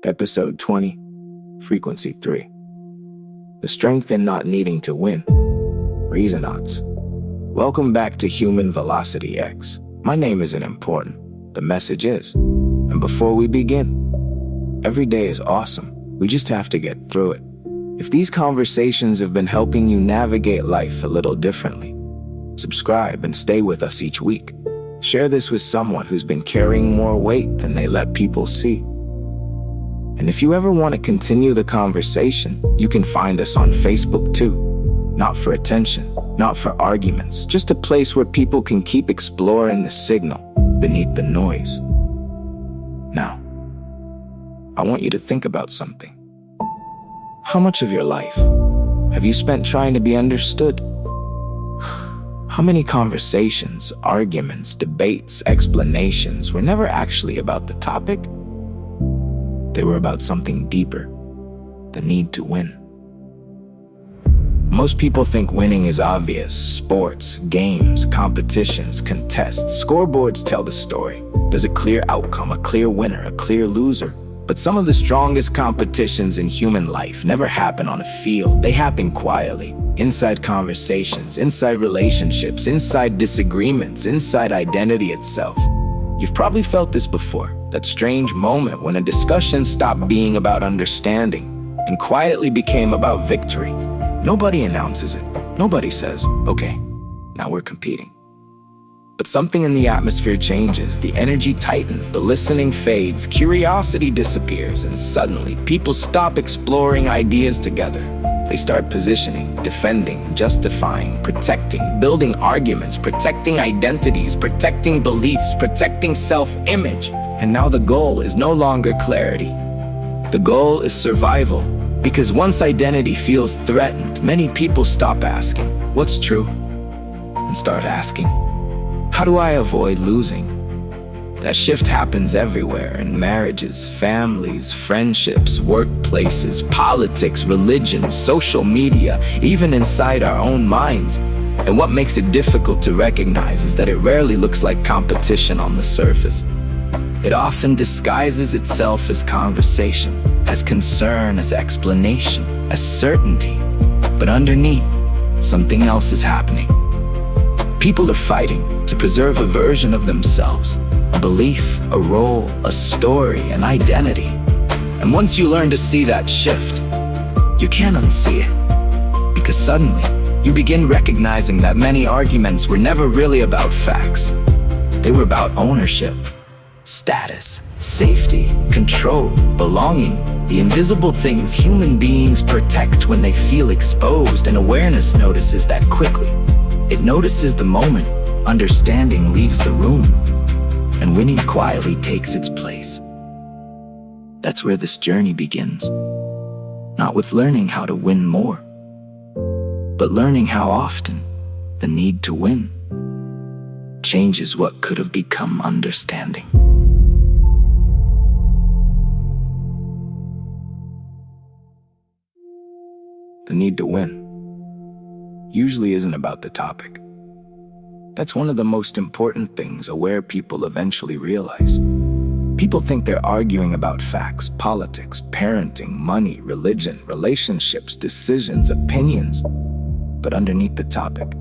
Episode 20, Frequency 3. The Strength in Not Needing to Win. Resonance. Welcome back to Human Velocity X. My name isn't important. The message is. And before we begin, every day is awesome. We just have to get through it. If these conversations have been helping you navigate life a little differently, subscribe and stay with us each week. Share this with someone who's been carrying more weight than they let people see. And if you ever want to continue the conversation, you can find us on Facebook too. Not for attention, not for arguments, just a place where people can keep exploring the signal beneath the noise. Now, I want you to think about something. How much of your life have you spent trying to be understood? How many conversations, arguments, debates, explanations were never actually about the topic? They were about something deeper, the need to win. Most people think winning is obvious. Sports, games, competitions, contests, scoreboards tell the story. There's a clear outcome, a clear winner, a clear loser. But some of the strongest competitions in human life never happen on a field. They happen quietly, inside conversations, inside relationships, inside disagreements, inside identity itself. You've probably felt this before. That strange moment when a discussion stopped being about understanding and quietly became about victory. Nobody announces it. Nobody says, okay, now we're competing. But something in the atmosphere changes. The energy tightens, the listening fades, curiosity disappears, and suddenly people stop exploring ideas together. They start positioning, defending, justifying, protecting, building arguments, protecting identities, protecting beliefs, protecting self-image. And now the goal is no longer clarity. The goal is survival. Because once identity feels threatened, many people stop asking, what's true? And start asking, how do I avoid losing? That shift happens everywhere, in marriages, families, friendships, workplaces, politics, religion, social media, even inside our own minds. And what makes it difficult to recognize is that it rarely looks like competition on the surface. It often disguises itself as conversation, as concern, as explanation, as certainty. But underneath, something else is happening. People are fighting to preserve a version of themselves, a belief, a role, a story, an identity. And once you learn to see that shift, you can't unsee it. Because suddenly, you begin recognizing that many arguments were never really about facts. They were about ownership, status, safety, control, belonging, the invisible things human beings protect when they feel exposed, and awareness notices that quickly. It notices the moment understanding leaves the room and winning quietly takes its place. That's where this journey begins. Not with learning how to win more, but learning how often the need to win changes what could have become understanding. The need to win usually isn't about the topic. That's one of the most important things aware people eventually realize. People think they're arguing about facts, politics, parenting, money, religion, relationships, decisions, opinions. But underneath the topic,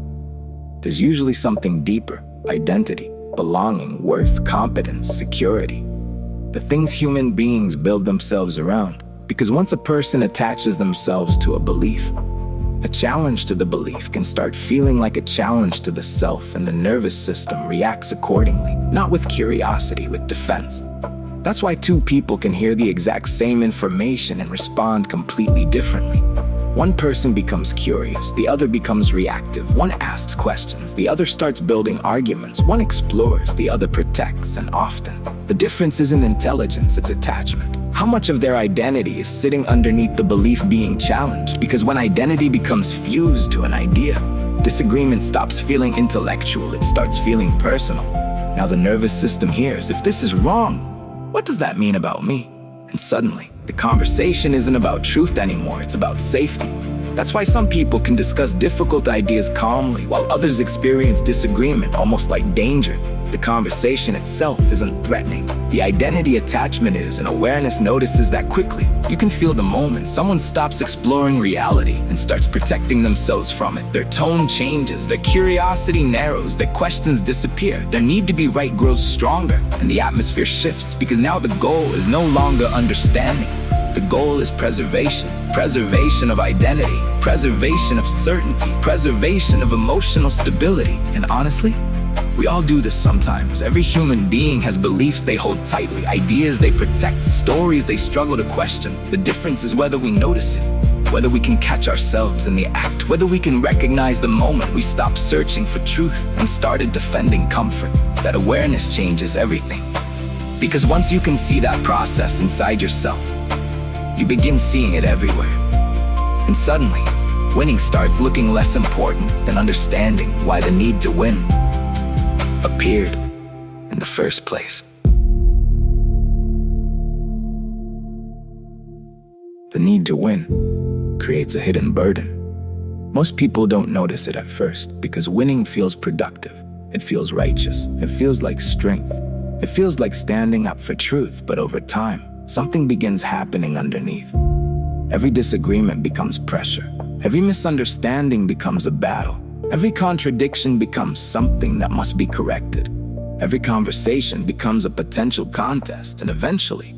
there's usually something deeper: identity, belonging, worth, competence, security. The things human beings build themselves around. Because once a person attaches themselves to a belief, a challenge to the belief can start feeling like a challenge to the self, and the nervous system reacts accordingly, not with curiosity, with defense. That's why two people can hear the exact same information and respond completely differently. One person becomes curious, the other becomes reactive. One asks questions, the other starts building arguments. One explores, the other protects, and often, the difference isn't intelligence, it's attachment. How much of their identity is sitting underneath the belief being challenged? Because when identity becomes fused to an idea, disagreement stops feeling intellectual, it starts feeling personal. Now the nervous system hears, if this is wrong, what does that mean about me? And suddenly, the conversation isn't about truth anymore, it's about safety. That's why some people can discuss difficult ideas calmly, while others experience disagreement almost like danger. The conversation itself isn't threatening. The identity attachment is, and awareness notices that quickly. You can feel the moment someone stops exploring reality and starts protecting themselves from it. Their tone changes, their curiosity narrows, their questions disappear, their need to be right grows stronger, and the atmosphere shifts because now the goal is no longer understanding. The goal is preservation. Preservation of identity, preservation of certainty, preservation of emotional stability. And honestly, we all do this sometimes. Every human being has beliefs they hold tightly, ideas they protect, stories they struggle to question. The difference is whether we notice it, whether we can catch ourselves in the act, whether we can recognize the moment we stopped searching for truth and started defending comfort. That awareness changes everything. Because once you can see that process inside yourself, you begin seeing it everywhere. And suddenly, winning starts looking less important than understanding why the need to win appeared in the first place. The need to win creates a hidden burden. Most people don't notice it at first because winning feels productive. It feels righteous. It feels like strength. It feels like standing up for truth, but over time, something begins happening underneath. Every disagreement becomes pressure. Every misunderstanding becomes a battle. Every contradiction becomes something that must be corrected. Every conversation becomes a potential contest, and eventually,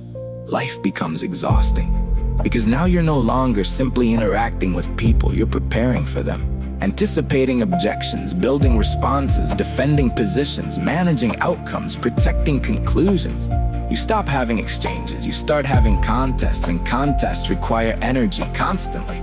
life becomes exhausting. Because now you're no longer simply interacting with people, you're preparing for them. Anticipating objections, building responses, defending positions, managing outcomes, protecting conclusions. You stop having exchanges, you start having contests, and contests require energy constantly.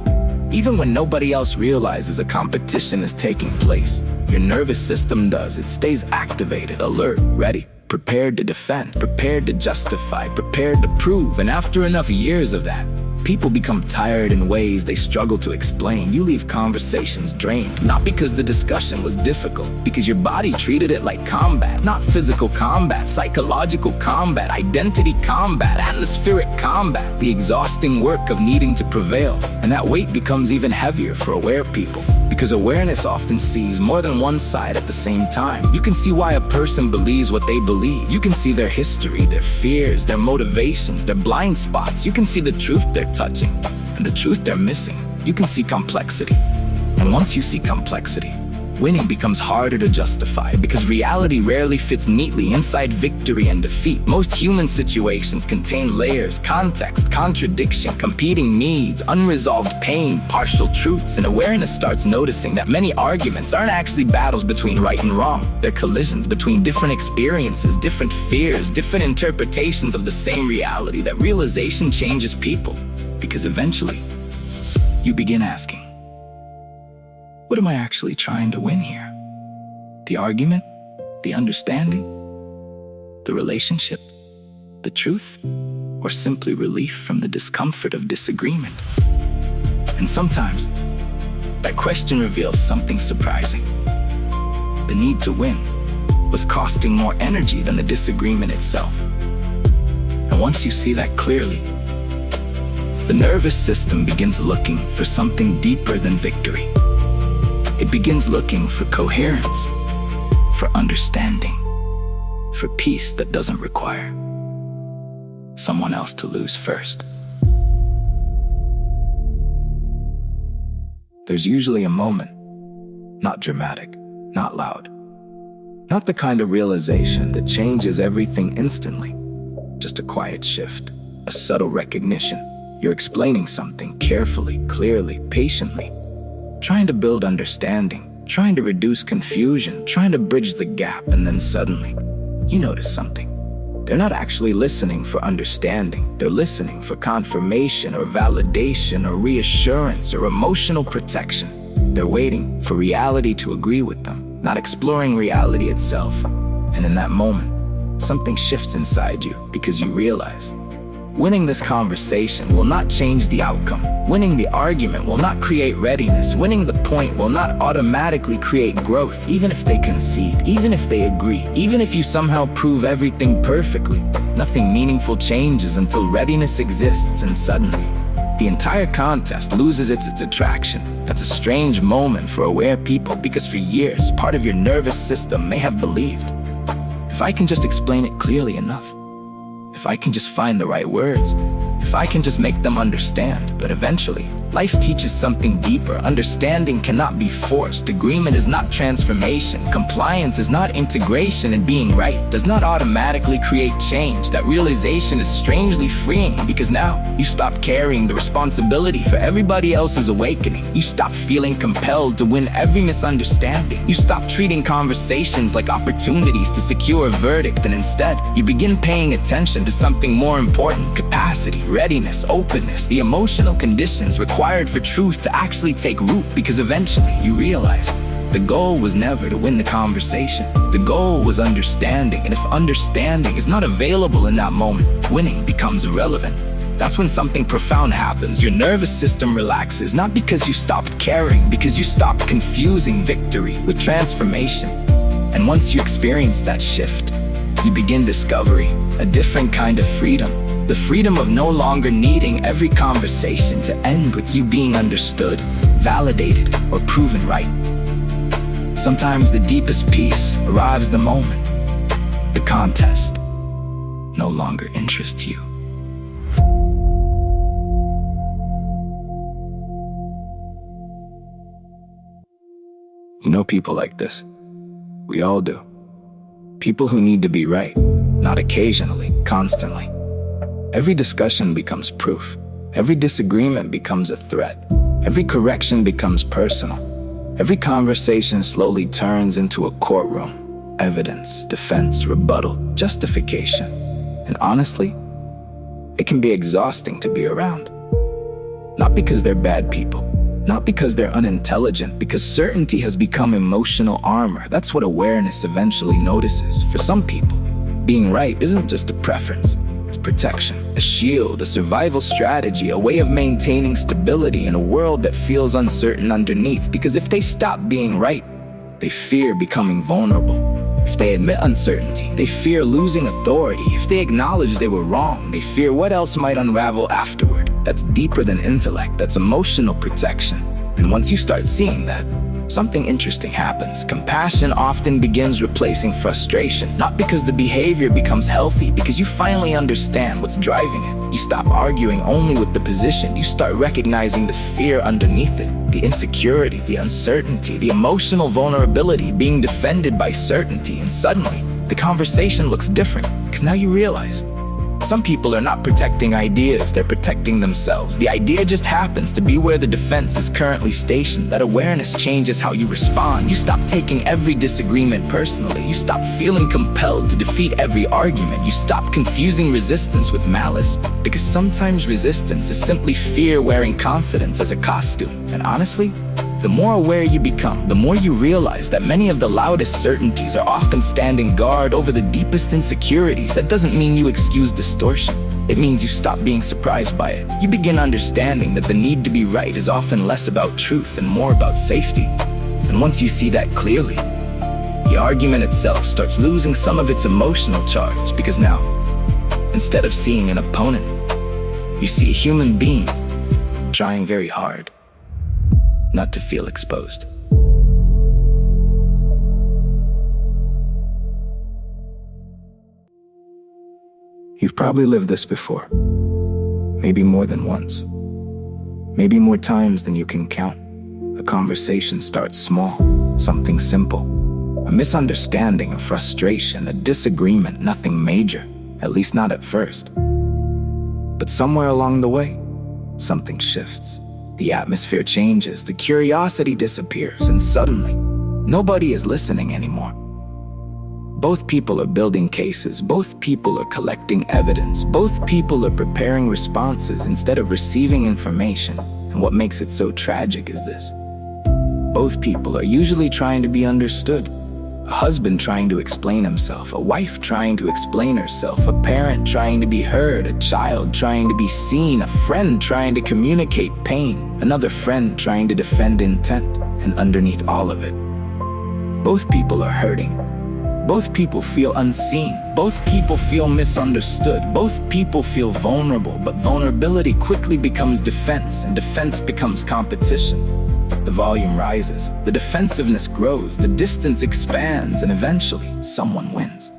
Even when nobody else realizes a competition is taking place, your nervous system does. It stays activated, alert, ready, prepared to defend, prepared to justify, prepared to prove. And after enough years of that, people become tired in ways they struggle to explain. You leave conversations drained, not because the discussion was difficult, because your body treated it like combat. Not physical combat, psychological combat, identity combat, atmospheric combat. The exhausting work of needing to prevail. And that weight becomes even heavier for aware people, because awareness often sees more than one side at the same time. You can see why a person believes what they believe. You can see their history, their fears, their motivations, their blind spots. You can see the truth they're touching and the truth they're missing. You can see complexity. And once you see complexity, winning becomes harder to justify because reality rarely fits neatly inside victory and defeat. Most human situations contain layers, context, contradiction, competing needs, unresolved pain, partial truths, and awareness starts noticing that many arguments aren't actually battles between right and wrong. They're collisions between different experiences, different fears, different interpretations of the same reality. That realization changes people because eventually you begin asking, what am I actually trying to win here? The argument? The understanding? The relationship? The truth? Or simply relief from the discomfort of disagreement? And sometimes, that question reveals something surprising. The need to win was costing more energy than the disagreement itself. And once you see that clearly, the nervous system begins looking for something deeper than victory. It begins looking for coherence, for understanding, for peace that doesn't require someone else to lose first. There's usually a moment, not dramatic, not loud, not the kind of realization that changes everything instantly, just a quiet shift, a subtle recognition. You're explaining something carefully, clearly, patiently, trying to build understanding, trying to reduce confusion, trying to bridge the gap, and then suddenly, you notice something. They're not actually listening for understanding. They're listening for confirmation or validation or reassurance or emotional protection. They're waiting for reality to agree with them, not exploring reality itself. And in that moment, something shifts inside you because you realize winning this conversation will not change the outcome. Winning the argument will not create readiness. Winning the point will not automatically create growth. Even if they concede, even if they agree, even if you somehow prove everything perfectly, nothing meaningful changes until readiness exists, and suddenly, the entire contest loses its attraction. That's a strange moment for aware people because for years, part of your nervous system may have believed if I can just explain it clearly enough, if I can just find the right words, if I can just make them understand. But eventually, life teaches something deeper. Understanding cannot be forced. Agreement is not transformation. Compliance is not integration. And being right does not automatically create change. That realization is strangely freeing, because now you stop carrying the responsibility for everybody else's awakening. You stop feeling compelled to win every misunderstanding. You stop treating conversations like opportunities to secure a verdict, and instead, you begin paying attention to something more important: capacity, readiness, openness, the emotional conditions required for truth to actually take root. Because eventually you realize the goal was never to win the conversation. The goal was understanding, and if understanding is not available in that moment, winning becomes irrelevant. That's when something profound happens. Your nervous system relaxes, not because you stopped caring, because you stopped confusing victory with transformation. And once you experience that shift, you begin discovery, a different kind of freedom. The freedom of no longer needing every conversation to end with you being understood, validated, or proven right. Sometimes the deepest peace arrives the moment the contest no longer interests you. You know people like this. We all do. People who need to be right, not occasionally, constantly. Every discussion becomes proof. Every disagreement becomes a threat. Every correction becomes personal. Every conversation slowly turns into a courtroom. Evidence, defense, rebuttal, justification. And honestly, it can be exhausting to be around. Not because they're bad people, not because they're unintelligent, because certainty has become emotional armor. That's what awareness eventually notices. For some people, being right isn't just a preference. It's protection, a shield, a survival strategy, a way of maintaining stability in a world that feels uncertain underneath. Because if they stop being right, they fear becoming vulnerable. If they admit uncertainty, they fear losing authority. If they acknowledge they were wrong, they fear what else might unravel afterward. That's deeper than intellect, that's emotional protection. And once you start seeing that, something interesting happens. Compassion often begins replacing frustration, not because the behavior becomes healthy, because you finally understand what's driving it. You stop arguing only with the position. You start recognizing the fear underneath it, the insecurity, the uncertainty, the emotional vulnerability being defended by certainty. And suddenly, the conversation looks different, because now you realize some people are not protecting ideas, they're protecting themselves. The idea just happens to be where the defense is currently stationed. That awareness changes how you respond. You stop taking every disagreement personally. You stop feeling compelled to defeat every argument. You stop confusing resistance with malice, because sometimes resistance is simply fear wearing confidence as a costume. And honestly, the more aware you become, the more you realize that many of the loudest certainties are often standing guard over the deepest insecurities. That doesn't mean you excuse distortion. It means you stop being surprised by it. You begin understanding that the need to be right is often less about truth and more about safety. And once you see that clearly, the argument itself starts losing some of its emotional charge, because now, instead of seeing an opponent, you see a human being trying very hard not to feel exposed. You've probably lived this before. Maybe more than once. Maybe more times than you can count. A conversation starts small, something simple. A misunderstanding, a frustration, a disagreement, nothing major, at least not at first. But somewhere along the way, something shifts. The atmosphere changes, the curiosity disappears, and suddenly, nobody is listening anymore. Both people are building cases, both people are collecting evidence, both people are preparing responses instead of receiving information. And what makes it so tragic is this: both people are usually trying to be understood. A husband trying to explain himself, a wife trying to explain herself, a parent trying to be heard, a child trying to be seen, a friend trying to communicate pain, another friend trying to defend intent. And underneath all of it, both people are hurting. Both people feel unseen. Both people feel misunderstood. Both people feel vulnerable, but vulnerability quickly becomes defense, and defense becomes competition. The volume rises, the defensiveness grows, the distance expands, and eventually, someone wins.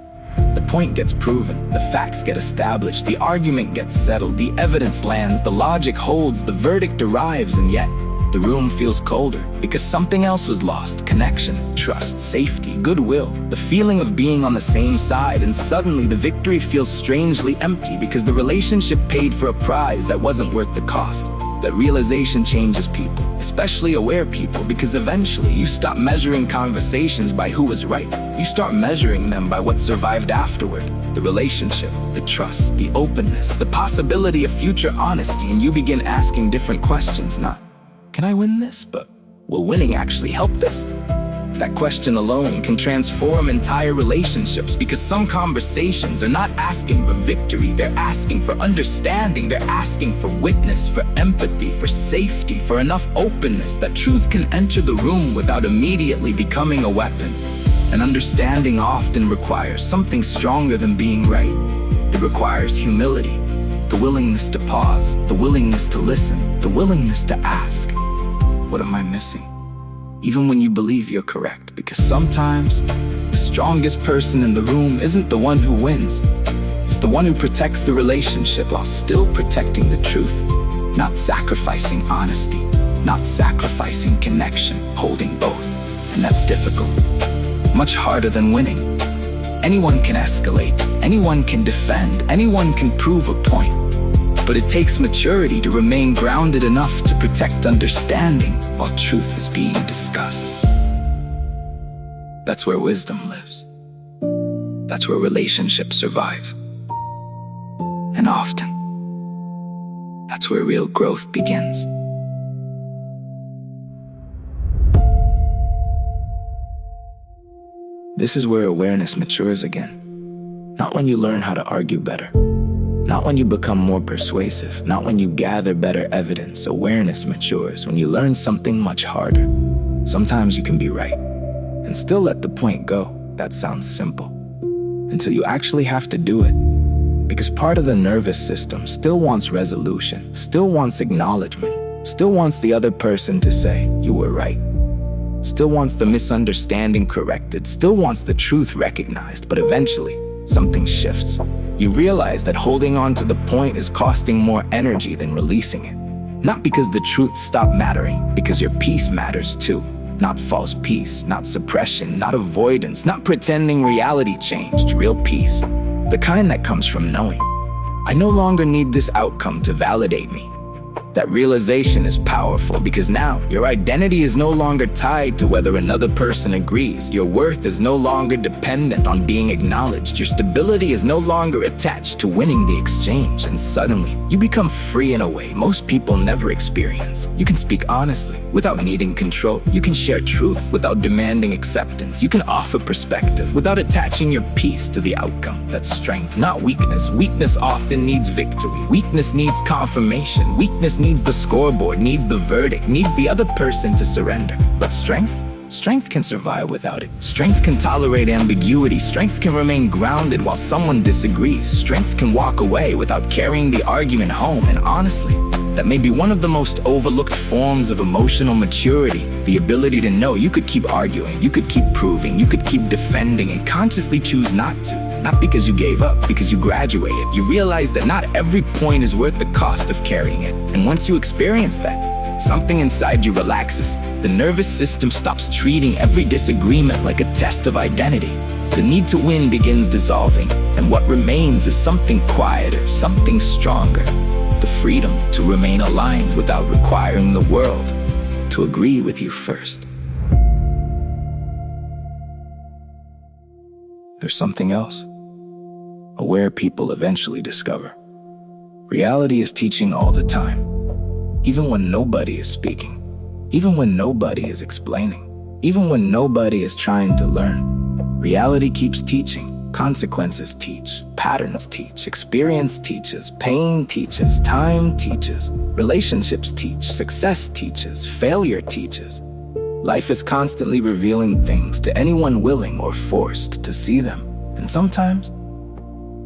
The point gets proven, the facts get established, the argument gets settled, the evidence lands, the logic holds, the verdict arrives, and yet the room feels colder because something else was lost: connection, trust, safety, goodwill, the feeling of being on the same side. And suddenly the victory feels strangely empty because the relationship paid for a prize that wasn't worth the cost. That realization changes people, especially aware people, because eventually you stop measuring conversations by who was right. You start measuring them by what survived afterward: the relationship, the trust, the openness, the possibility of future honesty. And you begin asking different questions, not, "Can I win this?" but, "Will winning actually help this?" That question alone can transform entire relationships, because some conversations are not asking for victory, they're asking for understanding, they're asking for witness, for empathy, for safety, for enough openness that truth can enter the room without immediately becoming a weapon. And understanding often requires something stronger than being right. It requires humility, the willingness to pause, the willingness to listen, the willingness to ask, "What am I missing?" Even when you believe you're correct, because sometimes the strongest person in the room isn't the one who wins. It's the one who protects the relationship while still protecting the truth, not sacrificing honesty, not sacrificing connection, holding both. And that's difficult, much harder than winning. Anyone can escalate, anyone can defend, anyone can prove a point. But it takes maturity to remain grounded enough to protect understanding while truth is being discussed. That's where wisdom lives. That's where relationships survive. And often, that's where real growth begins. This is where awareness matures again. Not when you learn how to argue better, not when you become more persuasive, not when you gather better evidence. Awareness matures when you learn something much harder. Sometimes you can be right and still let the point go. That sounds simple, until you actually have to do it. Because part of the nervous system still wants resolution, still wants acknowledgement, still wants the other person to say, "You were right." Still wants the misunderstanding corrected, still wants the truth recognized. But eventually, something shifts. You realize that holding on to the point is costing more energy than releasing it. Not because the truth stopped mattering, because your peace matters too. Not false peace, not suppression, not avoidance, not pretending reality changed. Real peace, the kind that comes from knowing, "I no longer need this outcome to validate me." That realization is powerful, because now your identity is no longer tied to whether another person agrees. Your worth is no longer dependent on being acknowledged. Your stability is no longer attached to winning the exchange. And suddenly, you become free in a way most people never experience. You can speak honestly without needing control. You can share truth without demanding acceptance. You can offer perspective without attaching your peace to the outcome. That's strength, not weakness. Weakness often needs victory. Weakness needs confirmation. Weakness needs the scoreboard, needs the verdict, needs the other person to surrender. But strength can survive without it. Strength can tolerate ambiguity. Strength can remain grounded while someone disagrees. Strength can walk away without carrying the argument home. And honestly, that may be one of the most overlooked forms of emotional maturity. The ability to know you could keep arguing, you could keep proving, you could keep defending, and consciously choose not to. Not because you gave up, because you graduated. You realize that not every point is worth the cost of carrying it. And once you experience that, something inside you relaxes. The nervous system stops treating every disagreement like a test of identity. The need to win begins dissolving, and what remains is something quieter, something stronger. The freedom to remain aligned without requiring the world to agree with you first. There's something else. Aware people eventually discover. Reality is teaching all the time, even when nobody is speaking, even when nobody is explaining, even when nobody is trying to learn. Reality keeps teaching. Consequences teach, patterns teach, experience teaches, pain teaches, time teaches, relationships teach, success teaches, failure teaches. Life is constantly revealing things to anyone willing or forced to see them. And sometimes,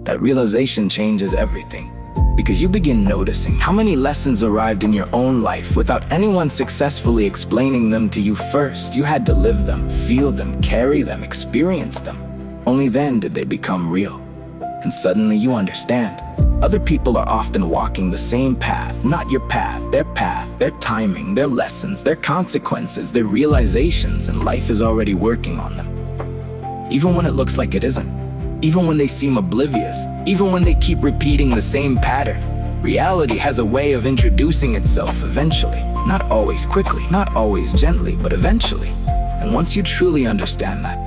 that realization changes everything, because you begin noticing how many lessons arrived in your own life without anyone successfully explaining them to you first. You had to live them, feel them, carry them, experience them. Only then did they become real. And suddenly you understand. Other people are often walking the same path, not your path, their timing, their lessons, their consequences, their realizations, and life is already working on them. Even when it looks like it isn't. Even when they seem oblivious. Even when they keep repeating the same pattern. Reality has a way of introducing itself eventually. Not always quickly, not always gently, but eventually. And once you truly understand that,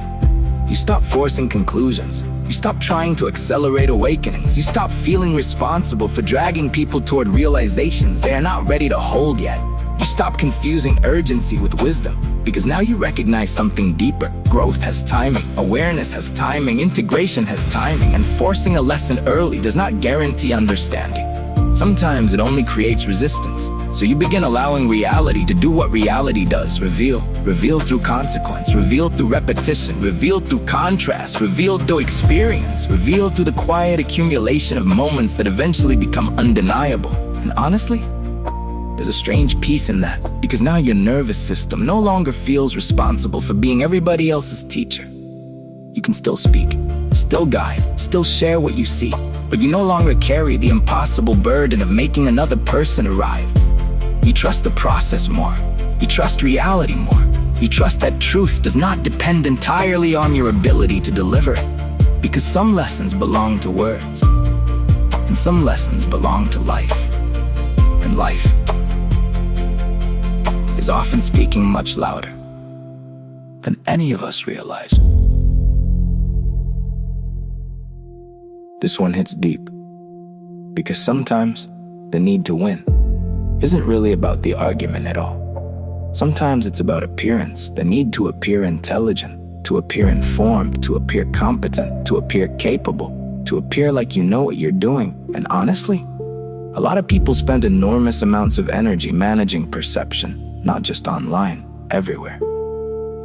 you stop forcing conclusions. You stop trying to accelerate awakenings. You stop feeling responsible for dragging people toward realizations they are not ready to hold yet. You stop confusing urgency with wisdom, because now you recognize something deeper. Growth has timing, awareness has timing, integration has timing, and forcing a lesson early does not guarantee understanding. Sometimes it only creates resistance. So you begin allowing reality to do what reality does, reveal through consequence, reveal through repetition, reveal through contrast, reveal through experience, reveal through the quiet accumulation of moments that eventually become undeniable. And honestly, there's a strange peace in that, because now your nervous system no longer feels responsible for being everybody else's teacher. You can still speak, still guide, still share what you see, but you no longer carry the impossible burden of making another person arrive. You trust the process more. You trust reality more. You trust that truth does not depend entirely on your ability to deliver it. Because some lessons belong to words, and some lessons belong to life. And life is often speaking much louder than any of us realize. This one hits deep, because sometimes the need to win isn't really about the argument at all. Sometimes it's about appearance, the need to appear intelligent, to appear informed, to appear competent, to appear capable, to appear like you know what you're doing. And honestly, a lot of people spend enormous amounts of energy managing perception, not just online, everywhere.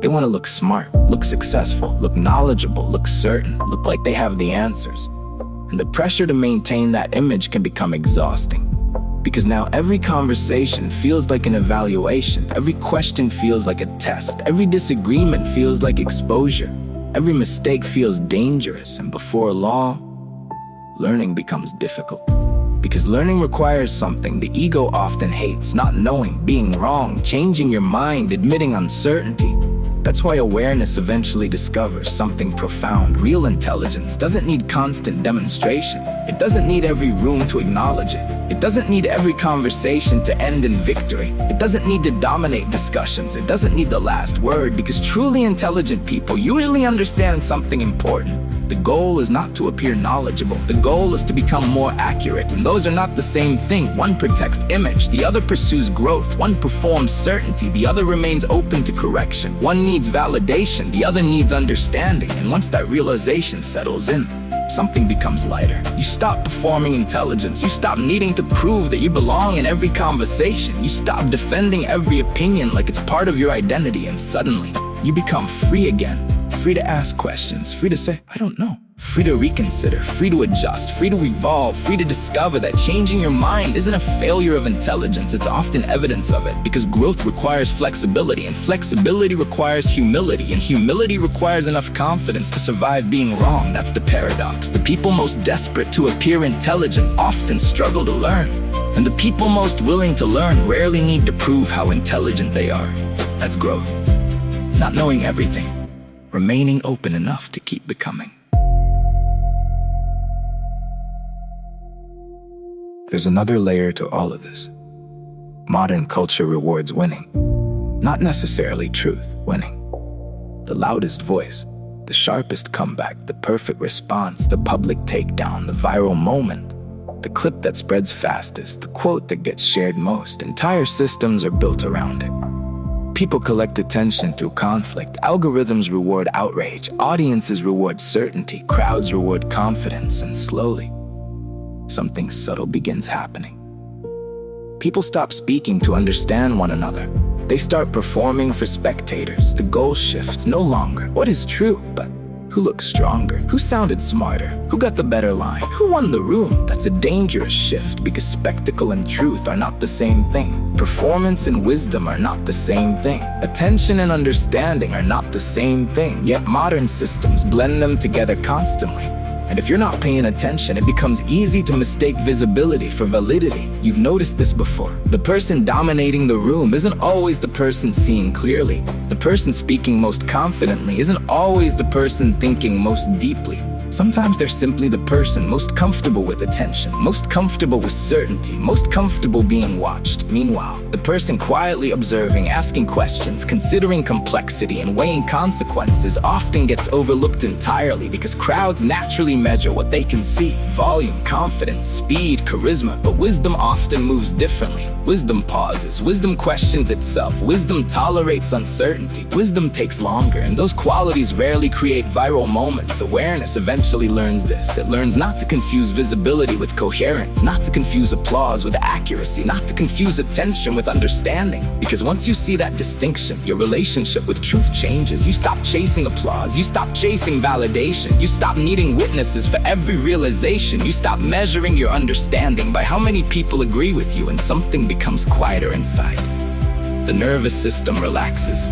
They want to look smart, look successful, look knowledgeable, look certain, look like they have the answers. And the pressure to maintain that image can become exhausting. Because now every conversation feels like an evaluation, every question feels like a test, every disagreement feels like exposure, every mistake feels dangerous, and before long, learning becomes difficult. Because learning requires something the ego often hates: not knowing, being wrong, changing your mind, admitting uncertainty. That's why awareness eventually discovers something profound. Real intelligence doesn't need constant demonstration. It doesn't need every room to acknowledge it. It doesn't need every conversation to end in victory. It doesn't need to dominate discussions. It doesn't need the last word, because truly intelligent people usually understand something important. The goal is not to appear knowledgeable. The goal is to become more accurate. And those are not the same thing. One protects image, the other pursues growth. One performs certainty, the other remains open to correction. One needs validation, the other needs understanding. And once that realization settles in, something becomes lighter. You stop performing intelligence. You stop needing to prove that you belong in every conversation. You stop defending every opinion like it's part of your identity. And suddenly, you become free again. Free to ask questions, free to say, I don't know. Free to reconsider, free to adjust, free to evolve, free to discover that changing your mind isn't a failure of intelligence, it's often evidence of it. Because growth requires flexibility, and flexibility requires humility, and humility requires enough confidence to survive being wrong. That's the paradox. The people most desperate to appear intelligent often struggle to learn. And the people most willing to learn rarely need to prove how intelligent they are. That's growth. Not knowing everything, remaining open enough to keep becoming. There's another layer to all of this. Modern culture rewards winning. Not necessarily truth, winning. The loudest voice, the sharpest comeback, the perfect response, the public takedown, the viral moment, the clip that spreads fastest, the quote that gets shared most. Entire systems are built around it. People collect attention through conflict. Algorithms reward outrage. Audiences reward certainty. Crowds reward confidence. And slowly, something subtle begins happening. People stop speaking to understand one another. They start performing for spectators. The goal shifts no longer what is true, but Who looked stronger? Who sounded smarter? Who got the better line? Who won the room? That's a dangerous shift because spectacle and truth are not the same thing. Performance and wisdom are not the same thing. Attention and understanding are not the same thing. Yet modern systems blend them together constantly. And if you're not paying attention, it becomes easy to mistake visibility for validity. You've noticed this before. The person dominating the room isn't always the person seeing clearly. The person speaking most confidently isn't always the person thinking most deeply. Sometimes they're simply the person most comfortable with attention, most comfortable with certainty, most comfortable being watched. Meanwhile, the person quietly observing, asking questions, considering complexity, and weighing consequences often gets overlooked entirely because crowds naturally measure what they can see: volume, confidence, speed, charisma. But wisdom often moves differently. Wisdom pauses, wisdom questions itself, wisdom tolerates uncertainty, wisdom takes longer, and those qualities rarely create viral moments. Awareness eventually learns this. It learns not to confuse visibility with coherence, not to confuse applause with accuracy, not to confuse attention with understanding. Because once you see that distinction, your relationship with truth changes. You stop chasing applause, you stop chasing validation, you stop needing witnesses for every realization. You stop measuring your understanding by how many people agree with you, and something becomes quieter inside. The nervous system relaxes,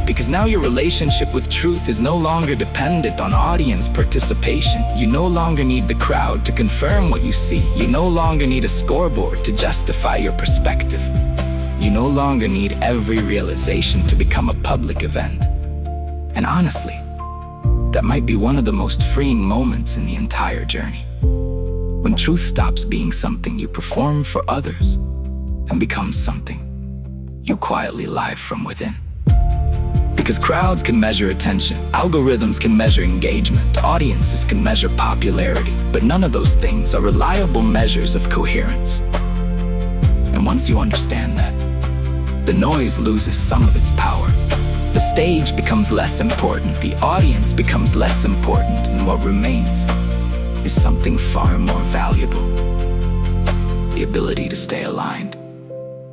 because now your relationship with truth is no longer dependent on audience participation. You no longer need the crowd to confirm what you see. You no longer need a scoreboard to justify your perspective. You no longer need every realization to become a public event. And honestly, that might be one of the most freeing moments in the entire journey. When truth stops being something you perform for others and becomes something you quietly live from within. Because crowds can measure attention, algorithms can measure engagement, audiences can measure popularity, but none of those things are reliable measures of coherence. And once you understand that, the noise loses some of its power. The stage becomes less important, the audience becomes less important, and what remains is something far more valuable: the ability to stay aligned,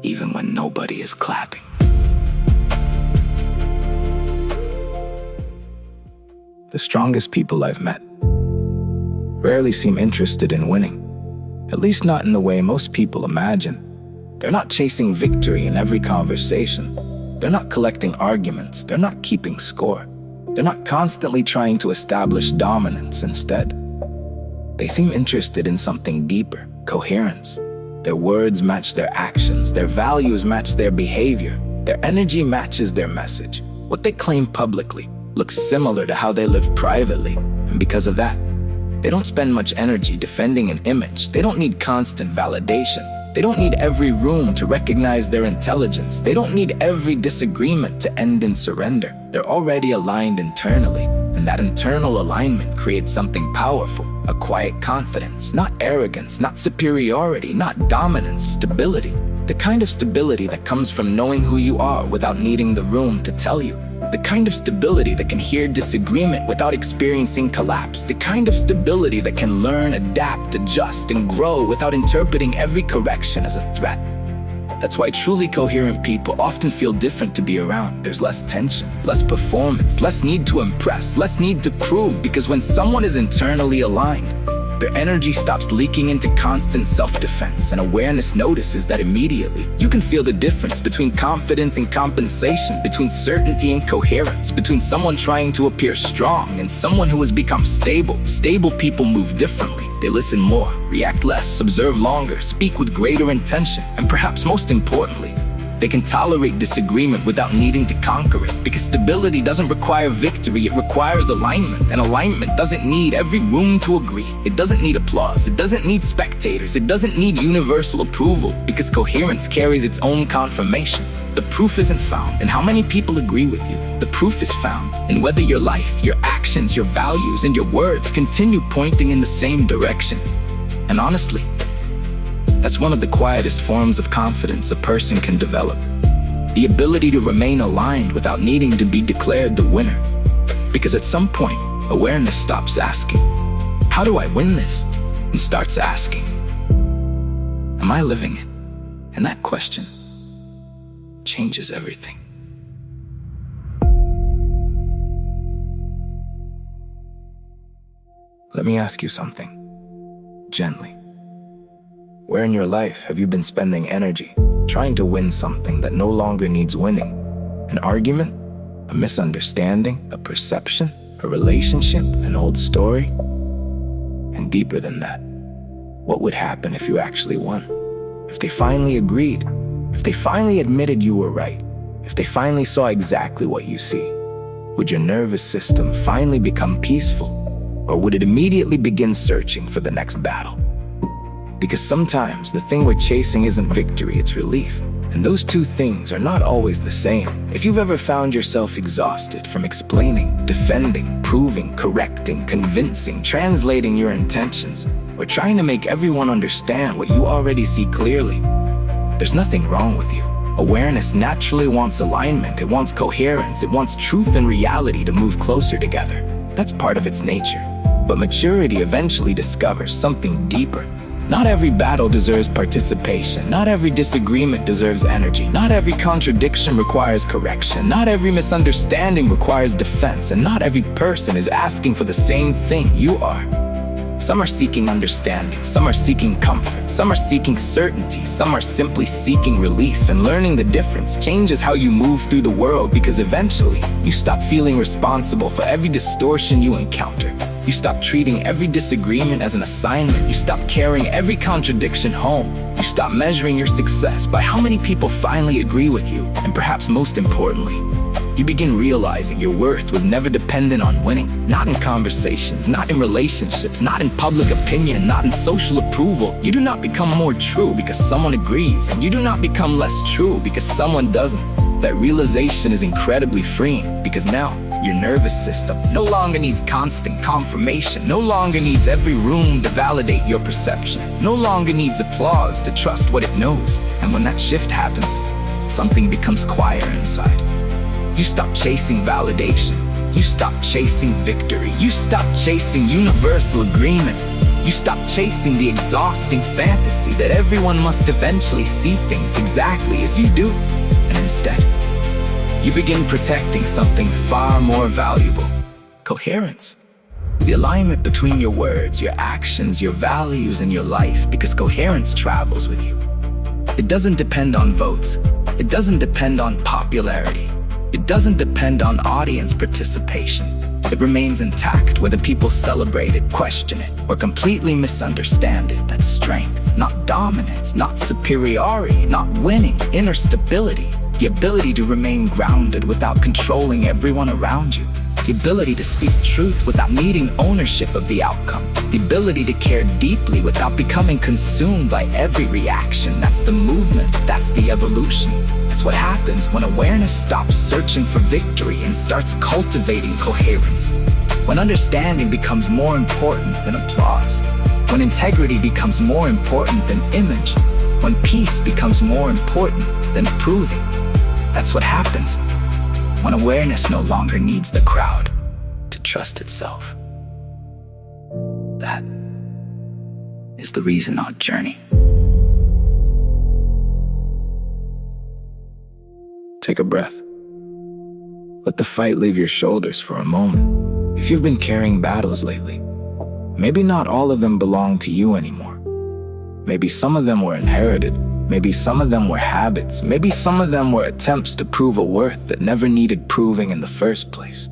even when nobody is clapping. The strongest people I've met rarely seem interested in winning, at least not in the way most people imagine. They're not chasing victory in every conversation. They're not collecting arguments. They're not keeping score. They're not constantly trying to establish dominance. Instead, they seem interested in something deeper: coherence. Their words match their actions. Their values match their behavior. Their energy matches their message. What they claim publicly looks similar to how they live privately. And because of that, they don't spend much energy defending an image. They don't need constant validation. They don't need every room to recognize their intelligence. They don't need every disagreement to end in surrender. They're already aligned internally, and that internal alignment creates something powerful: a quiet confidence, not arrogance, not superiority, not dominance, stability. The kind of stability that comes from knowing who you are without needing the room to tell you. The kind of stability that can hear disagreement without experiencing collapse. The kind of stability that can learn, adapt, adjust, and grow without interpreting every correction as a threat. That's why truly coherent people often feel different to be around. There's less tension, less performance, less need to impress, less need to prove, because when someone is internally aligned, their energy stops leaking into constant self-defense, and awareness notices that immediately. You can feel the difference between confidence and compensation, between certainty and coherence, between someone trying to appear strong and someone who has become stable. Stable people move differently. They listen more, react less, observe longer, speak with greater intention, and perhaps most importantly, they can tolerate disagreement without needing to conquer it. Because stability doesn't require victory, it requires alignment. And alignment doesn't need every room to agree. It doesn't need applause. It doesn't need spectators. It doesn't need universal approval. Because coherence carries its own confirmation. The proof isn't found in how many people agree with you. The proof is found in whether your life, your actions, your values, and your words continue pointing in the same direction. And honestly, that's one of the quietest forms of confidence a person can develop. The ability to remain aligned without needing to be declared the winner. Because at some point, awareness stops asking, "How do I win this?" and starts asking, "Am I living it?" And that question changes everything. 。Let me ask you something, gently. Where in your life have you been spending energy trying to win something that no longer needs winning? An argument? A misunderstanding? A perception? A relationship? An old story? And deeper than that, what would happen if you actually won? If they finally agreed? If they finally admitted you were right? If they finally saw exactly what you see? Would your nervous system finally become peaceful? Or would it immediately begin searching for the next battle? Because sometimes the thing we're chasing isn't victory, it's relief. And those two things are not always the same. If you've ever found yourself exhausted from explaining, defending, proving, correcting, convincing, translating your intentions, or trying to make everyone understand what you already see clearly, there's nothing wrong with you. Awareness naturally wants alignment, it wants coherence, it wants truth and reality to move closer together. That's part of its nature. But maturity eventually discovers something deeper. Not every battle deserves participation. Not every disagreement deserves energy. Not every contradiction requires correction. Not every misunderstanding requires defense. And not every person is asking for the same thing you are. Some are seeking understanding. Some are seeking comfort. Some are seeking certainty. Some are simply seeking relief. And learning the difference changes how you move through the world, because eventually you stop feeling responsible for every distortion you encounter. You stop treating every disagreement as an assignment. You stop carrying every contradiction home. You stop measuring your success by how many people finally agree with you. And perhaps most importantly, you begin realizing your worth was never dependent on winning. Not in conversations, not in relationships, not in public opinion, not in social approval. You do not become more true because someone agrees, and you do not become less true because someone doesn't. That realization is incredibly freeing, because now your nervous system no longer needs constant confirmation, no longer needs every room to validate your perception, no longer needs applause to trust what it knows. And when that shift happens, something becomes quieter inside. You stop chasing validation. You stop chasing victory. You stop chasing universal agreement. You stop chasing the exhausting fantasy that everyone must eventually see things exactly as you do. And instead, you begin protecting something far more valuable: coherence. The alignment between your words, your actions, your values, and your life, because coherence travels with you. It doesn't depend on votes. It doesn't depend on popularity. It doesn't depend on audience participation. It remains intact, whether people celebrate it, question it, or completely misunderstand it. That's strength, not dominance, not superiority, not winning. Inner stability. The ability to remain grounded without controlling everyone around you. The ability to speak truth without needing ownership of the outcome. The ability to care deeply without becoming consumed by every reaction. That's the movement. That's the evolution. That's what happens when awareness stops searching for victory and starts cultivating coherence. When understanding becomes more important than applause. When integrity becomes more important than image. When peace becomes more important than proving. That's what happens when awareness no longer needs the crowd to trust itself. That is the reason our journey. Take a breath. Let the fight leave your shoulders for a moment. If you've been carrying battles lately, maybe not all of them belong to you anymore. Maybe some of them were inherited. Maybe some of them were habits. Maybe some of them were attempts to prove a worth that never needed proving in the first place.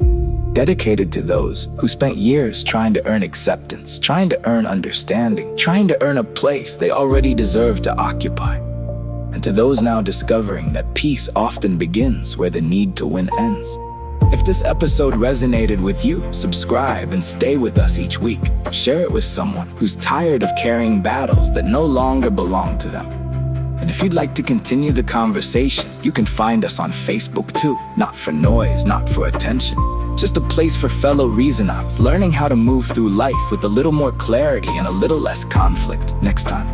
Dedicated to those who spent years trying to earn acceptance, trying to earn understanding, trying to earn a place they already deserve to occupy. And to those now discovering that peace often begins where the need to win ends. If this episode resonated with you, subscribe and stay with us each week. Share it with someone who's tired of carrying battles that no longer belong to them. And if you'd like to continue the conversation, you can find us on Facebook too. Not for noise, not for attention. Just a place for fellow Reasonauts learning how to move through life with a little more clarity and a little less conflict. Next time,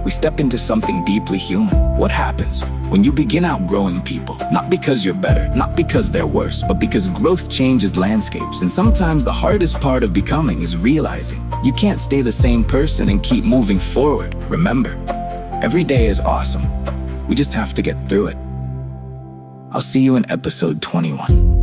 we step into something deeply human. What happens when you begin outgrowing people? Not because you're better, not because they're worse, but because growth changes landscapes. And sometimes the hardest part of becoming is realizing you can't stay the same person and keep moving forward. Remember, every day is awesome. We just have to get through it. I'll see you in episode 21.